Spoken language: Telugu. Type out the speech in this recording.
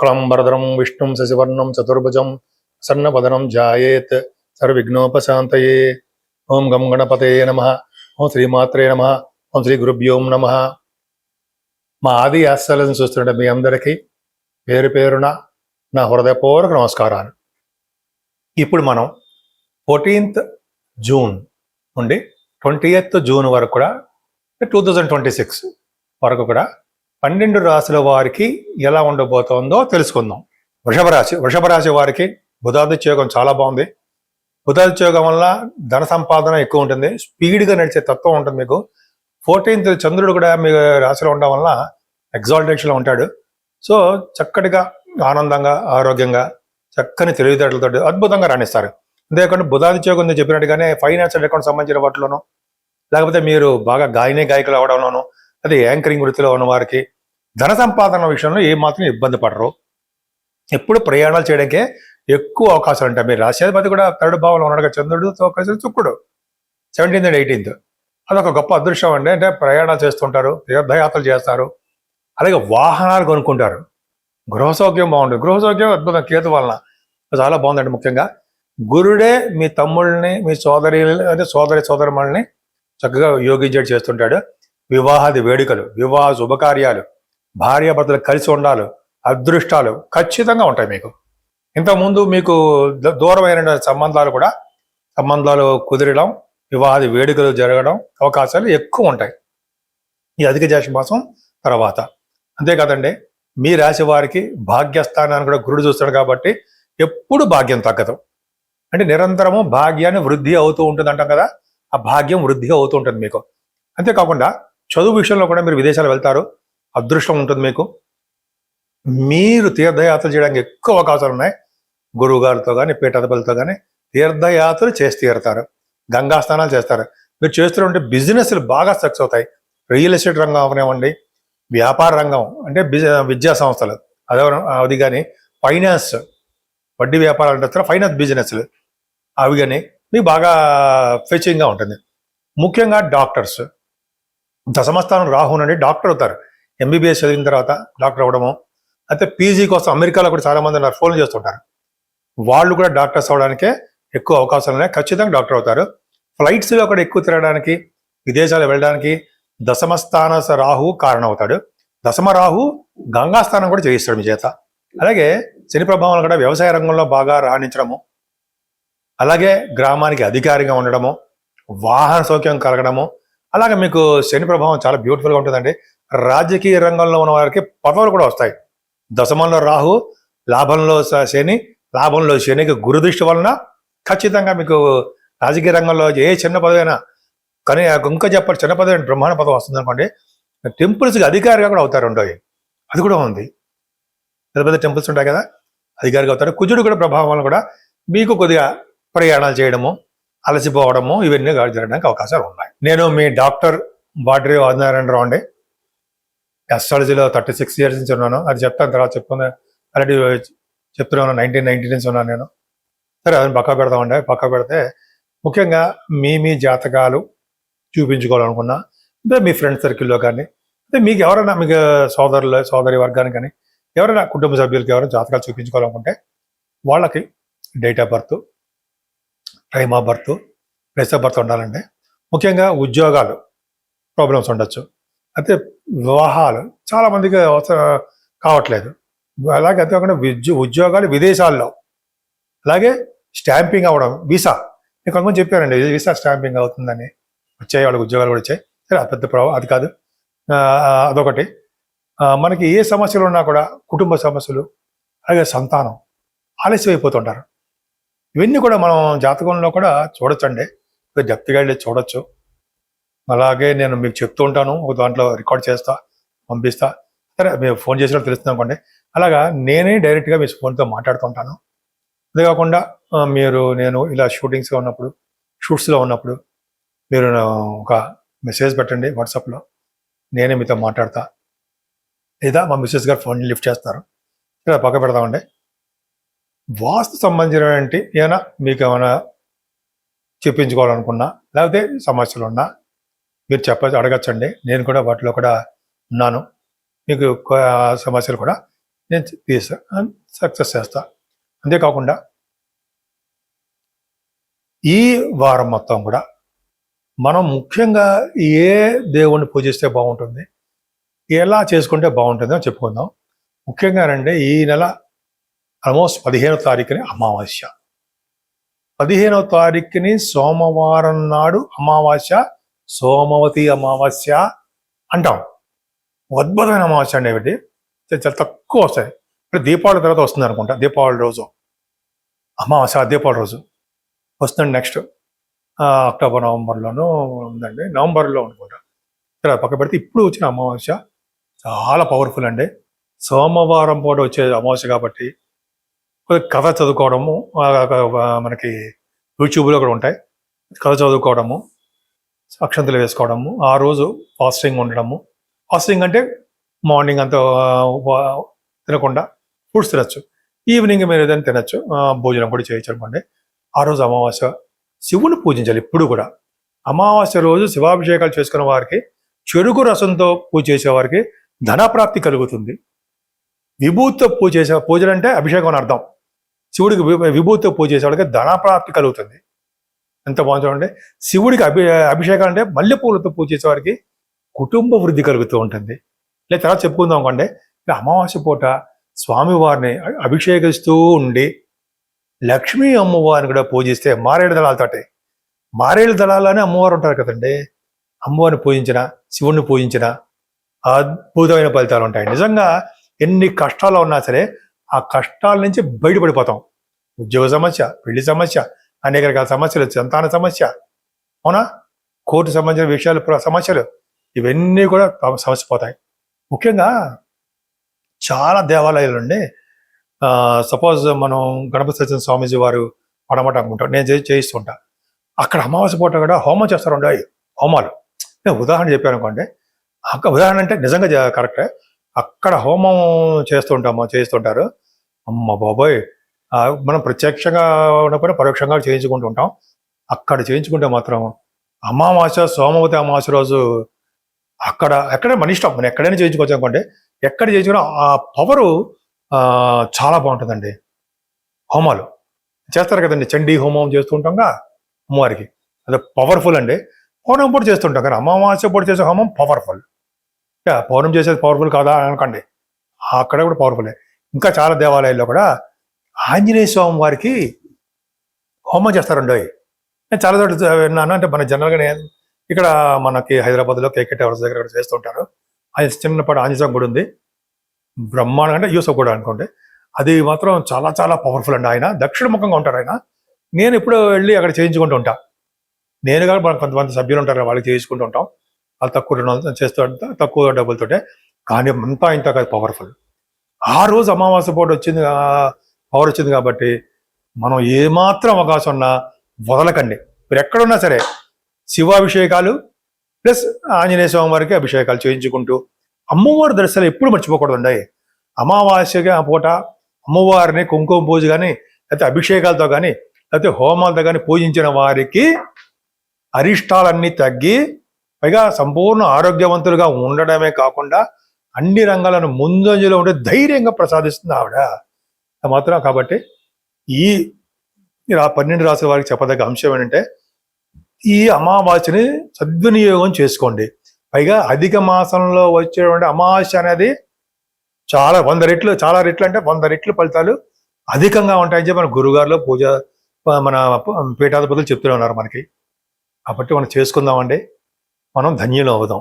క్లంబరధరం విష్ణుం శశివర్ణం చతుర్భుజం సన్నవదనం ధ్యాయేత్ సర్వవిఘ్నోపశాంతయే. ఓం గం గణపతయే నమః. ఓం శ్రీమాత్రే నమః. ఓం శ్రీ గురుభ్యోం నమః. మా ఆది ఆశలను చూస్తుంటే మీ అందరికీ పేరు పేరున నా హృదయపూర్వక నమస్కారాలు. ఇప్పుడు మనం 14th జూన్ నుండి 20th జూన్ వరకు కూడా 2026 వరకు కూడా 12 రాశుల వారికి ఎలా ఉండబోతోందో తెలుసుకుందాం. వృషభ రాశి వారికి బుధాదిత్యోగం చాలా బాగుంది. బుధాదిత్యోగం వల్ల ధన సంపాదన ఎక్కువ ఉంటుంది, స్పీడ్గా నడిచే తత్వం ఉంటుంది మీకు. 14th చంద్రుడు కూడా మీ రాశిలో ఉండడం వల్ల ఎగ్జాల్టేషన్లో ఉంటాడు. సో చక్కటిగా ఆనందంగా ఆరోగ్యంగా చక్కని తెలివితేటలతో అద్భుతంగా రాణిస్తారు. అంతేకాకుండా బుధాదిత్యోగం చెప్పినట్టుగానే ఫైనాన్షియల్ అకౌంట్ సంబంధించిన వాటిలోనూ, లేకపోతే మీరు బాగా గాయకులు అవడంలోనూ, అదే యాంకరింగ్ వృత్తిలో ఉన్న వారికి ధన సంపాదన విషయంలో ఏమాత్రం ఇబ్బంది పడరు. ఎప్పుడు ప్రయాణాలు చేయడానికే ఎక్కువ అవకాశాలు ఉంటాయి. మీరు రాష్ట్రాధిపతి కూడా 3rd భావంలో ఉన్నాడు, చంద్రుడితో కలిసి శుక్రుడు 17th and 18th. అదొక గొప్ప అదృష్టం అండి. అంటే ప్రయాణాలు చేస్తుంటారు, తీర్థయాత్రలు చేస్తారు, అలాగే వాహనాలు కొనుక్కుంటారు. గృహసౌఖ్యం బాగుంటుంది. గృహసౌఖ్యం అద్భుతం కేతు వలన చాలా బాగుందండి. ముఖ్యంగా గురుడే మీ తమ్ముళ్ళని, మీ సోదరిమణుల్ని చక్కగా యోగించేటి చేస్తుంటాడు. వివాహాది వేడుకలు, వివాహ శుభకార్యాలు, భార్యాభర్తలు కలిసి ఉండాలి, అదృష్టాలు ఖచ్చితంగా ఉంటాయి మీకు. ఇంతకుముందు మీకు దూరమైన సంబంధాలు కుదిరడం, వివాహాది వేడుకలు జరగడం అవకాశాలు ఎక్కువ ఉంటాయి ఈ అధిక జ్యేష్ఠ మాసం తర్వాత. అంతేకాదండి, మీ రాశి వారికి భాగ్యస్థానాన్ని కూడా గురుడు చూస్తాడు కాబట్టి ఎప్పుడు భాగ్యం తగ్గదు. అంటే నిరంతరము భాగ్యాన్ని వృద్ధి అవుతూ ఉంటుంది అంటాం కదా, ఆ భాగ్యం వృద్ధి అవుతూ ఉంటుంది మీకు. అంతేకాకుండా చదువు విషయంలో కూడా మీరు విదేశాలు వెళ్తారు, అదృష్టం ఉంటుంది మీకు. మీరు తీర్థయాత్రలు చేయడానికి ఎక్కువ అవకాశాలు ఉన్నాయి. గురువు గారితో కానీ పీఠాధిపతులతో కానీ తీర్థయాత్రలు చేసి తీరుతారు, గంగా స్నానాలు చేస్తారు. మీరు చేస్తున్నటువంటి బిజినెస్లు బాగా సక్సెస్ అవుతాయి. రియల్ ఎస్టేట్ రంగం అవనివ్వండి, వ్యాపార రంగం అంటే విద్యా సంస్థలు అది కానీ, ఫైనాన్స్ వడ్డీ వ్యాపారాలు అంటే ఫైనాన్స్ బిజినెస్లు అవి కానీ మీకు బాగా ఫెచింగ్గా ఉంటుంది. ముఖ్యంగా డాక్టర్స్, దశమస్థానం రాహు నుండి డాక్టర్ అవుతారు. ఎంబీబీఎస్ చదివిన తర్వాత డాక్టర్ అవ్వడము, అయితే పీజీ కోసం అమెరికాలో కూడా చాలామంది ఫోన్ చేస్తుంటారు. వాళ్ళు కూడా డాక్టర్స్ అవ్వడానికే ఎక్కువ అవకాశాలు ఉన్నాయి. ఖచ్చితంగా డాక్టర్ అవుతారు. ఫ్లైట్స్లో కూడా ఎక్కువ తిరగడానికి, విదేశాలు వెళ్ళడానికి దశమస్థాన రాహు కారణం అవుతాడు. దశమ రాహు గంగాస్థానం కూడా చేయిస్తాడు మీ చేత. అలాగే శని ప్రభావం కూడా వ్యవసాయ రంగంలో బాగా రాణించడము, అలాగే గ్రామానికి అధికారిగా ఉండడము, వాహన సౌఖ్యం కలగడము, అలాగే మీకు శని ప్రభావం చాలా బ్యూటిఫుల్గా ఉంటుందండి. రాజకీయ రంగంలో ఉన్న వారికి పదవులు కూడా వస్తాయి. దశమంలో రాహు, లాభంలో శనికి గురుదృష్టి వలన ఖచ్చితంగా మీకు రాజకీయ రంగంలో ఏ చిన్న పదవైనా, కానీ ఇంకా చెప్పాలి చిన్న పదవి బ్రహ్మాండ పదవి వస్తుంది అనుకోండి, టెంపుల్స్కి అధికారిగా కూడా అవుతారు. ఉంటాయి, అది కూడా ఉంది. పెద్ద పెద్ద టెంపుల్స్ ఉంటాయి కదా, అధికారిగా అవుతారు. కుజుడు కూడా ప్రభావం వల్ల కూడా మీకు కొద్దిగా ప్రయాణాలు చేయడము, అలసిపోవడము ఇవన్నీ జరగడానికి అవకాశాలు ఉన్నాయి. నేను మీ డాక్టర్ బాడ్రీ ఆదినారాయణరావు అండి. అస్ట్రాలజీలో 36 years నుంచి ఉన్నాను. అది చెప్తాను, తర్వాత చెప్పుకున్నా. ఆల్రెడీ చెప్తున్నాను, 1990 నుంచి ఉన్నాను నేను. సరే, అదని పక్కా పెడతామండి. పక్కా పెడితే ముఖ్యంగా మీ జాతకాలు చూపించుకోవాలనుకున్నా, అంటే మీ ఫ్రెండ్ సర్కిల్లో కానీ, అంటే మీకు ఎవరైనా మీకు సోదరి వర్గానికి కానీ ఎవరైనా కుటుంబ సభ్యులకి ఎవరైనా జాతకాలు చూపించుకోవాలనుకుంటే వాళ్ళకి date of birth, time of birth, place of birth ఉండాలండి. ముఖ్యంగా ఉద్యోగాలు ప్రాబ్లమ్స్ ఉండొచ్చు, అయితే వివాహాలు చాలామందికి అవసరం కావట్లేదు. అలాగే అంతేకాకుండా ఉద్యోగాలు విదేశాల్లో, అలాగే స్టాంపింగ్ అవ్వడం, వీసా. నేను కొంతమంది చెప్పారండి వీసా స్టాంపింగ్ అవుతుందని, వచ్చాయి వాళ్ళకి ఉద్యోగాలు కూడా వచ్చాయి. సరే, పెద్ద ప్రభావం అది కాదు. అదొకటి. మనకి ఏ సమస్యలు ఉన్నా కూడా, కుటుంబ సమస్యలు, అలాగే సంతానం ఆలస్యం అయిపోతుంటారు. ఇవన్నీ కూడా మనం జాతకంలో కూడా చూడొచ్చండి, డెప్త్గా వెళ్ళి చూడొచ్చు. అలాగే నేను మీకు చెప్తూ ఉంటాను, ఒక దాంట్లో రికార్డ్ చేస్తా, పంపిస్తా. సరే, మీరు ఫోన్ చేసినట్టు తెలుస్తుంది అనుకోండి. అలాగా నేనే డైరెక్ట్గా మీ ఫోన్తో మాట్లాడుతుంటాను. అంతేకాకుండా నేను ఇలా షూట్స్లో ఉన్నప్పుడు మీరు ఒక మెసేజ్ పెట్టండి వాట్సాప్లో, నేనే మీతో మాట్లాడతా. లేదా మా మిస్సెస్ గారు ఫోన్ లిఫ్ట్ చేస్తారు. ఇలా పక్క పెడతామండి. వాస్తు సంబంధించినటువంటి ఏమైనా మీకు ఏమైనా చెప్పించుకోవాలనుకున్నా, లేకపోతే సమస్యలు ఉన్నా మీరు అడగచ్చండి. నేను కూడా వాటిలో కూడా ఉన్నాను. మీకు సమస్యలు కూడా నేను సక్సెస్ చేస్తా. అంతేకాకుండా ఈ వారం మొత్తం కూడా మనం ముఖ్యంగా ఏ దేవుణ్ణి పూజిస్తే బాగుంటుంది, ఎలా చేసుకుంటే బాగుంటుంది అని చెప్పుకుందాం. ముఖ్యంగా రండి, ఈ నెల ఆల్మోస్ట్ 15వ తారీఖుని అమావాస్య. 15వ తారీఖుని సోమవారం నాడు అమావాస్య, సోమవతి అమావాస్య అంటాం. అద్భుతమైన అమావాస్య అండి. ఏమిటి చాలా తక్కువ వస్తాయి. ఇప్పుడు దీపావళి తర్వాత వస్తుంది అనుకుంటా. దీపావళి రోజు అమావాస్య, దీపావళి రోజు వస్తుంది. నెక్స్ట్ అక్టోబర్ నవంబర్లోనూ ఉందండి, నవంబర్లో అనుకుంటా. ఇక్కడ పక్క పెడితే ఇప్పుడు వచ్చిన అమావాస్య చాలా పవర్ఫుల్ అండి. సోమవారం పూట వచ్చే అమావాస్య కాబట్టి కథ చదువుకోవడము, మనకి యూట్యూబ్లో కూడా ఉంటాయి, కథ చదువుకోవడము, అక్షంతలు వేసుకోవడము, ఆ రోజు ఫాస్టింగ్ ఉండడము. ఫాస్టింగ్ అంటే మార్నింగ్ అంతా తినకుండా ఫ్రూట్స్ తినచ్చు, ఈవినింగ్ మీరు ఏదైనా తినచ్చు, భోజనం కూడా చేయొచ్చు అనుకోండి. ఆ రోజు అమావాస్య శివుని పూజించాలి. ఇప్పుడు కూడా అమావాస్య రోజు శివాభిషేకాలు చేసుకున్న వారికి, చెరుకు రసంతో పూజ చేసేవారికి ధనప్రాప్తి కలుగుతుంది. విభూతితో పూజ చేసే, పూజలు అంటే అభిషేకం అని అర్థం. శివుడికి విభూతితో పూజ చేసేవాడికి ధనప్రాప్తి కలుగుతుంది. ఎంత బాగుంటుందంటే, శివుడికి అభిషేకం అంటే మల్లెపూలతో పూజ చేసేవారికి కుటుంబ వృద్ధి కలుగుతూ ఉంటుంది. లేదా తర్వాత చెప్పుకుందాం అనుకోండి, అమావాస్య పూట స్వామివారిని అభిషేకిస్తూ ఉండి లక్ష్మీ అమ్మవారిని కూడా పూజిస్తే, మారేడు దళాలతోటి, మారేడు దళాలనే అమ్మవారు ఉంటారు కదండి, అమ్మవారిని పూజించిన, శివుణ్ణి పూజించిన అద్భుతమైన ఫలితాలు ఉంటాయి. నిజంగా ఎన్ని కష్టాలు ఉన్నా సరే ఆ కష్టాల నుంచి బయటపడిపోతాం. ఉద్యోగ సమస్య, పెళ్లి సమస్య, అనేక రకాల సమస్యలు, సంతాన సమస్య, అవునా, కోర్టు సంబంధించిన విషయాలు, సమస్యలు, ఇవన్నీ కూడా సమస్య పోతాయి. ముఖ్యంగా చాలా దేవాలయాలు అండి. సపోజ్ మనం గణపతి సత్యనారాయణ స్వామీజీ వారు పడమట అనుకుంటాం, నేను చేయిస్తుంటా. అక్కడ అమావాస్య పూట కూడా హోమం చేస్తారండి. హోమాలు నేను ఉదాహరణ చెప్పాను అనుకోండి. ఉదాహరణ అంటే నిజంగా కరెక్టే. అక్కడ హోమం చేస్తుంటారు. అమ్మ బాబోయ్, మనం ప్రత్యక్షంగా ఉన్నప్పుడు పరోక్షంగా చేయించుకుంటూ ఉంటాం. అక్కడ చేయించుకుంటే మాత్రం అమావాస్య, సోమవతి అమావాస్య రోజు ఎక్కడ మన ఇష్టం, మనం ఎక్కడైనా చేయించుకోవచ్చు అనుకోండి. ఎక్కడ చేయించుకున్నా ఆ పవరు చాలా బాగుంటుందండి. హోమాలు చేస్తారు కదండి, చండీ హోమం చేస్తుంటాంగా అమ్మవారికి, అది పవర్ఫుల్ అండి. పౌర్ణమి పూట చేస్తుంటాం కానీ అమావాస్య పూట చేసే హోమం పవర్ఫుల్. పౌర్ణమి చేసేది పవర్ఫుల్ కాదా అనకండి, అక్కడ కూడా పవర్ఫుల్. ఇంకా చాలా దేవాలయాల్లో కూడా ఆంజనేయ స్వామి వారికి హోమం చేస్తారండి. నేను చాలా చోట్ల విన్నాను. అంటే మన జనరల్గా ఇక్కడ మనకి హైదరాబాద్లో కేకే టవర్స్ దగ్గర చేస్తుంటారు. అది చిన్నపాటి ఆంజనేయ స్వామి గుడి ఉంది, బ్రహ్మాండంగా, అంటే యూసఫ్ కూడా అనుకోండి. అది మాత్రం చాలా చాలా పవర్ఫుల్ అండి. ఆయన దక్షిణముఖంగా ఉంటారు ఆయన. నేను ఎప్పుడు వెళ్ళి అక్కడ చేయించుకుంటూ ఉంటా. నేను కానీ కొంతమంది సభ్యులు ఉంటారు, వాళ్ళకి చేయించుకుంటూ ఉంటాం. వాళ్ళు తక్కువ చేస్తూ ఉంటా, తక్కువ డబ్బులతోటే, కానీ అంతా ఇంత కాదు, పవర్ఫుల్. ఆ రోజు అమావాస్య పూట పవర్ వచ్చింది కాబట్టి మనం ఏమాత్రం అవకాశం ఉన్నా వదలకండి. మీరు ఎక్కడున్నా సరే శివాభిషేకాలు ప్లస్ ఆంజనేయ స్వామి వారికి అభిషేకాలు చేయించుకుంటూ, అమ్మవారి దర్శనం ఎప్పుడు మర్చిపోకూడదండి. అమావాస్యగా పూట అమ్మవారిని కుంకుమ పూజ కానీ, లేకపోతే అభిషేకాలతో కానీ, లేకపోతే హోమాలతో కానీ పూజించిన వారికి అరిష్టాలన్నీ తగ్గి, పైగా సంపూర్ణ ఆరోగ్యవంతులుగా ఉండడమే కాకుండా అన్ని రంగాలను ముందంజలో ఉండే ధైర్యంగా ప్రసాదిస్తుంది ఆవిడ మాత్రం. కాబట్టి ఈ 12 రాసుల వారికి చెప్పదగ్గ అంశం ఏంటంటే, ఈ అమావాస్యని సద్వినియోగం చేసుకోండి. పైగా అధిక మాసంలో వచ్చేటువంటి అమావాస్య అనేది చాలా 100 రెట్లు, చాలా రెట్లు అంటే 100 రెట్లు ఫలితాలు అధికంగా ఉంటాయని చెప్పి మన గురుగారులో మన పీఠాధిపతులు చెప్తూనే ఉన్నారు మనకి. కాబట్టి మనం చేసుకుందామండి, మనం ధన్యులు అవుదాం.